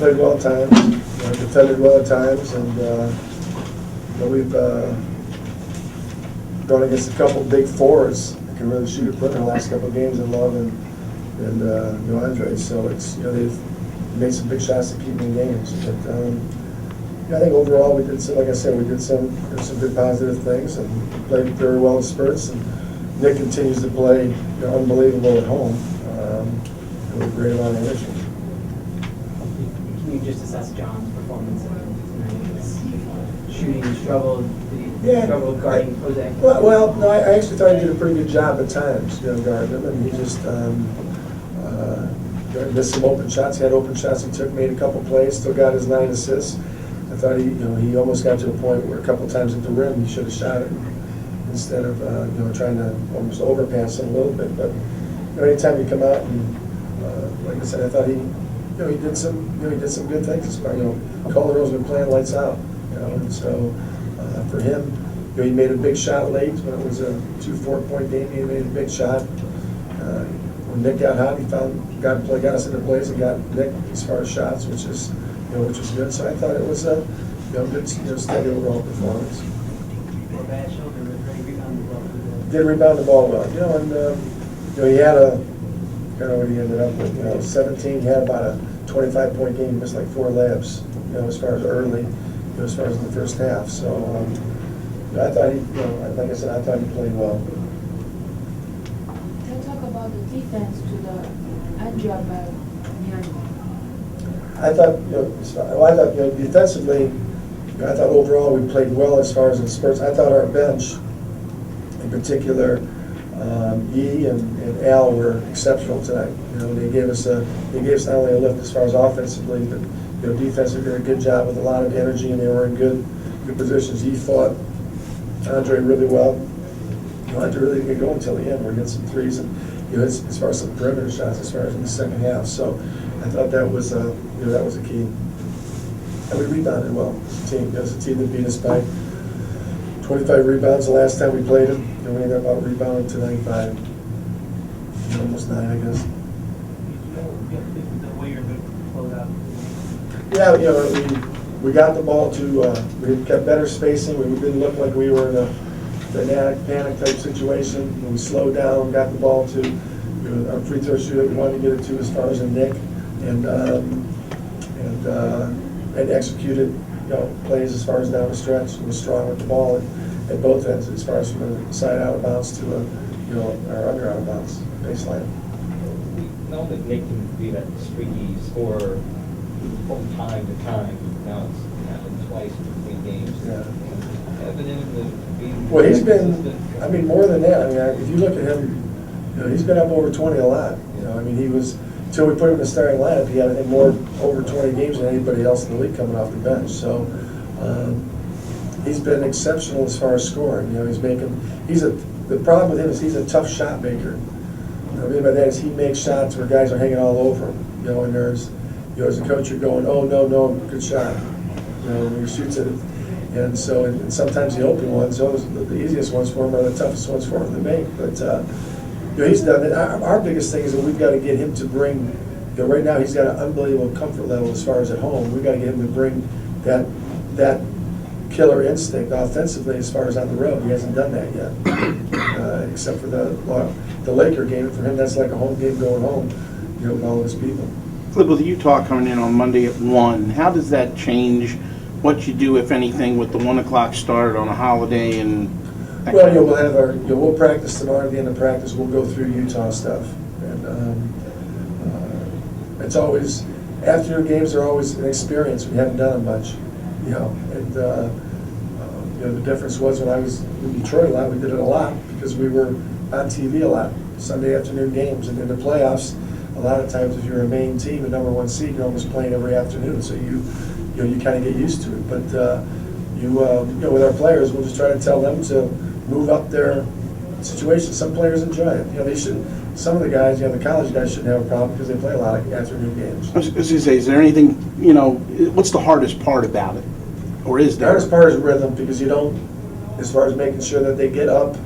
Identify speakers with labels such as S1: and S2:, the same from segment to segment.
S1: played well at times, defended well at times, and we've gone against a couple big forwards that can really shoot a foot in the last couple of games in Love and Andre. So it's they've made some big shots to keep in games. But I think overall we did some, like I said, we did some good positive things and played very well in spurts. And Nick continues to play unbelievable at home with a great amount of energy.
S2: Can you just assess John's performance tonight? Shooting struggled, struggled guarding Jose?
S1: Well, no, I actually thought he did a pretty good job at times, guarding him, and he just missed some open shots. He had open shots he took, made a couple plays, still got his 9 assists. I thought he almost got to a point where a couple times at the rim he should have shot it instead of trying to almost overpass it a little bit. But anytime you come out and like I said, I thought he did some good things. As far Calderon's been playing lights out, and so for him, he made a big shot late when it was a 2-4 point game. He made a big shot. When Nick got hot, he got us into plays and got Nick as far as shots, which was good. So I thought it was a good, steady overall performance. Did rebound the ball well, and he had what he ended up with, 17. He had about a 25 point game. He missed like 4 layups, as far as early, as far as in the first half. So I thought like I said, I thought he played well.
S3: About the defense to the job
S1: I thought, defensively, I thought overall we played well as far as in spurts. I thought our bench, in particular, Yee and Al were exceptional tonight. They gave us not only a lift as far as offensively, but defensively did a good job with a lot of energy, and they were in good positions. Yee fought Andre really well. Andre really didn't get going until the end. We're getting some threes and. As far as some perimeter shots, as far as in the second half, so I thought that was a key. And we rebounded well. It was a team that beat us by 25 rebounds the last time we played them. We ended up out rebounding to 95, almost 9, I guess. Yeah, we got the ball to. We kept better spacing. We didn't look like we were in a panic type situation. We slowed down, got the ball to our free throw shooter we wanted to get it to as far as a Nick, and executed plays as far as down the stretch. And was strong with the ball at both ends, as far as from the side out of bounds to our under out of bounds baseline.
S4: We know that Nick can be that streaky scorer from time to time. Now it's happened twice between games.
S1: Yeah.
S4: Evidently,
S1: well, he's been. I mean, more than that. I mean, if you look at him, he's been up over 20 a lot. He was until we put him in the starting lineup. He had, I think, more over 20 games than anybody else in the league coming off the bench. So he's been exceptional as far as scoring. The problem with him is he's a tough shot maker. What I mean by that is he makes shots where guys are hanging all over him. And there's, as a coach, you're going, oh no, good shot. When he shoots it. And so, and sometimes the open ones, the easiest ones for him are the toughest ones for him to make. But he's done it. Our biggest thing is that we've got to get him to bring. Right now, he's got an unbelievable comfort level as far as at home. We've got to get him to bring that killer instinct offensively as far as on the road. He hasn't done that yet, except for the Laker game. For him, that's like a home game going home. With all those people.
S5: Flip, with Utah coming in on Monday at 1, how does that change what you do, if anything, with the 1 o'clock start on a holiday? And
S1: well, we'll have we'll practice tomorrow. At the end of practice, we'll go through Utah stuff, and it's always afternoon games are always an experience. We haven't done them much, and the difference was when I was in Detroit a lot. We did it a lot because we were on TV a lot, Sunday afternoon games, and in the playoffs, a lot of times if you're a main team, the number 1 seed, you're almost playing every afternoon, so you kind of get used to it. But with our players, we'll just try to tell them to move up their situation. Some players enjoy it. They should. Some of the guys, the college guys shouldn't have a problem because they play a lot of afternoon games.
S5: I was going to say, is there anything, what's the hardest part about it? Or is there?
S1: The hardest part is rhythm, because you don't, as far as making sure that they get up,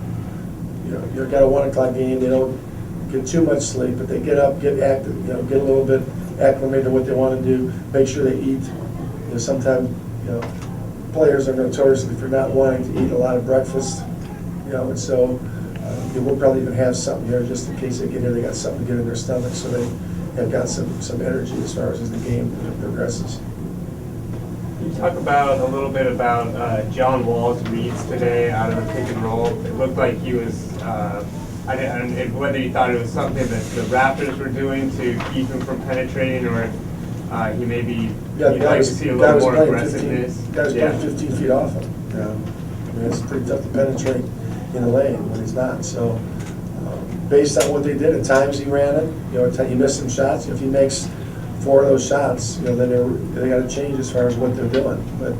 S1: you've got a 1 o'clock game, they don't get too much sleep, but they get up, get active, get a little bit acclimate to what they want to do, make sure they eat. You know, sometimes, you know, players are notoriously for not wanting to eat a lot of breakfast, you know, and so we'll probably even have something here just in case they get here, they got something to get in their stomach, so they have got some energy as far as the game progresses.
S6: Can you talk about a little bit about John Wall's reads today out of the pick and roll? It looked like he was, I didn't, whether you thought it was something that the Raptors were doing to keep him from penetrating, or he maybe, you'd like to see a little more aggressiveness.
S1: Guy was playing 15 feet off him. You know? I mean, it's pretty tough to penetrate in the lane when he's not. So, based on what they did, at times he ran it. You know, he missed some shots. If he makes 4 of those shots, you know, then they got to change as far as what they're doing. But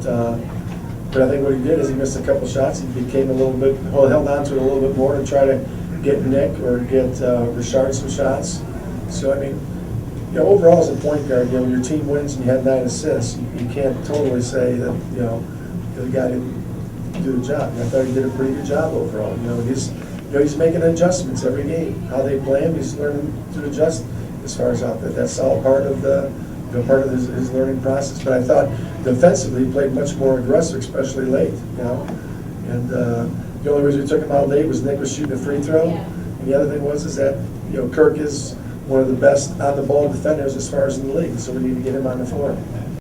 S1: I think what he did is he missed a couple shots. He became a little bit, held on to it a little bit more to try to get Nick or get Richard some shots. So I mean, you know, overall as a point guard, you know, when your team wins and you have 9 assists, you can't totally say that, you know, the guy didn't do the job. And I thought he did a pretty good job overall. You know, he's making adjustments every game. How they play him, he's learning to adjust as far as out there. That's all part of the, you know, part of his learning process. But I thought defensively he played much more aggressive, especially late. You know, and the only reason we took him out late was Nick was shooting a free throw.
S3: Yeah.
S1: And the other thing was that, you know, Kirk is one of the best on the ball defenders as far as in the league. So we need to get him on the floor.